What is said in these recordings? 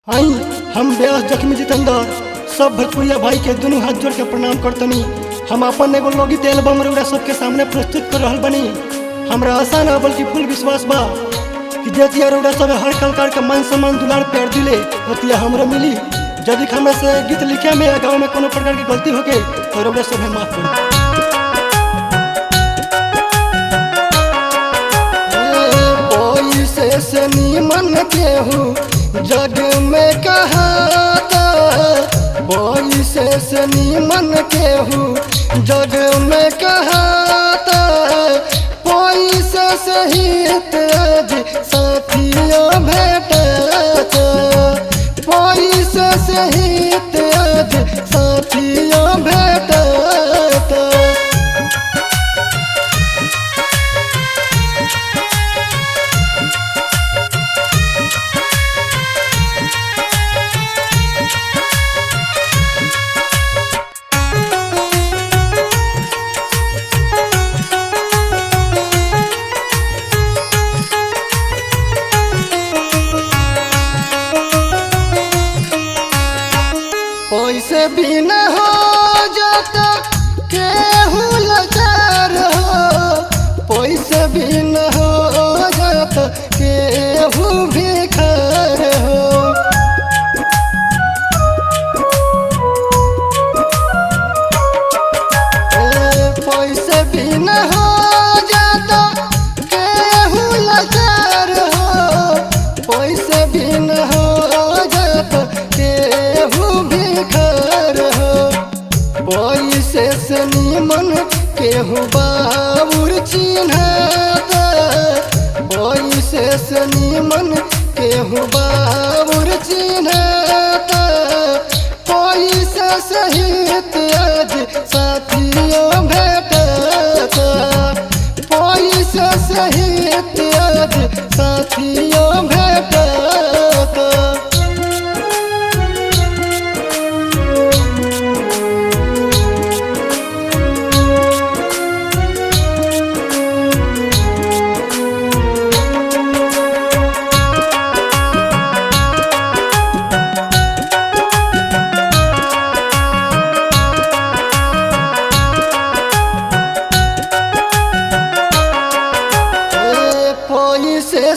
आई हम व्यास जख्मी जितेंद्र सब भोजपुरिया भाई के दोनों हाथ जोड़ के प्रणाम करतनी। हम अपन एगो लोगित एल्बम रउरा सबके सामने प्रस्तुत कर रहल बनी। हमरा आशा ना बल्कि फुल विश्वास बा कि जेतिया रउरा सब हर कलाकार के मान सम्मान दुलार प्यार दिले ओतिया हमरा मिली। यदि हमरा से गीत लिखे में या गाँव में कोनो प्रकार की गलती होके तो रउरा सब माफ करी। से नीमन केहू जग में कहाता, से नीमन केहू जग में कहाता, पैसे सहित आज साथियों भेटता, पैसे सहित आज साथियों भेटता। पैसे बिना हो जाता केहू लाचार हो, पैसे बिना हो जाता केहू भिखार हो। पैसे बिना हो जाता केहू लाचार हो, पैसे बिना हो जाता केहू भिखार हो। पैसे से नीमन केहू बाबुर चिन्हाता, पैसे से नीमन केहू बाबुर चिन्हाता, पैसे सहित आज साथियों भेटता, पैसे सहित आज साथियों भेटता।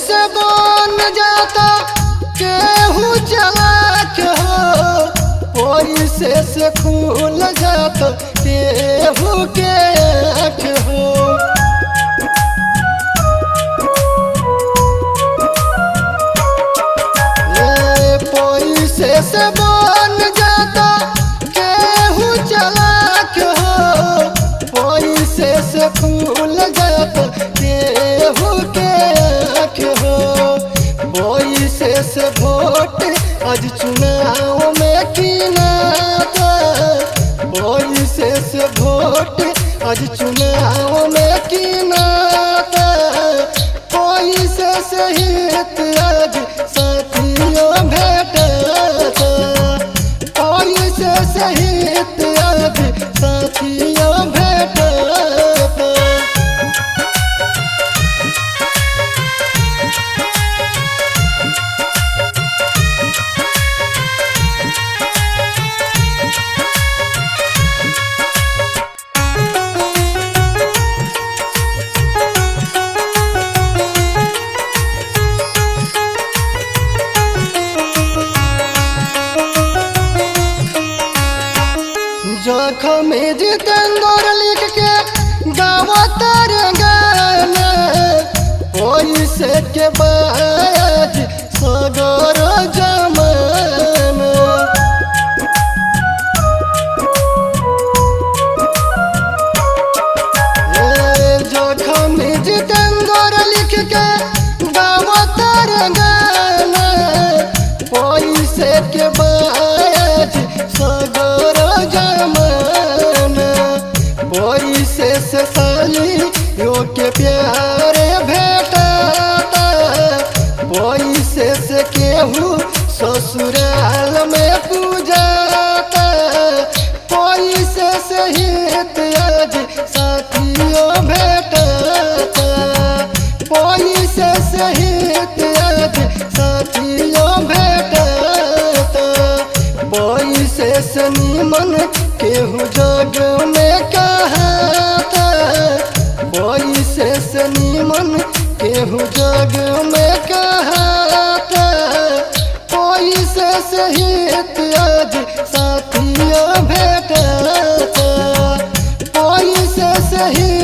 से बन जाता केहू चालाक हो, पैसे से खुल जाता केहू के आँख हो। पैसे से बन जाता केहू चालाक हो, पैसे से खुल जाता केहू के हो। पैसे से वोट आज चुनाव में कीनाता, पैसे से वोट आज चुनाव में कीनाता, पैसे सहित आज साथियों भेटता, पैसे सहित आज साथियों भेटता। जख्मी जितेंद्र लिख के गावता रे गाना, पैसे के बाज सगर जमाना। जख्मी जितेंद्र लिख के गावता रे गाना, पैसे के बाज सगर जमाना। पैसे से सालियों के प्यारे भेटता, पैसे से केहू ससुराल में पूजाता, पैसे सहित आज साथियों भेटता, पैसे सहित आज साथियों भेटता। से नीमन केहू जग में कहता, पैसे से नीमन केहू जग में कहता, पैसे से हित आज साथियों भेटता, पैसे से ही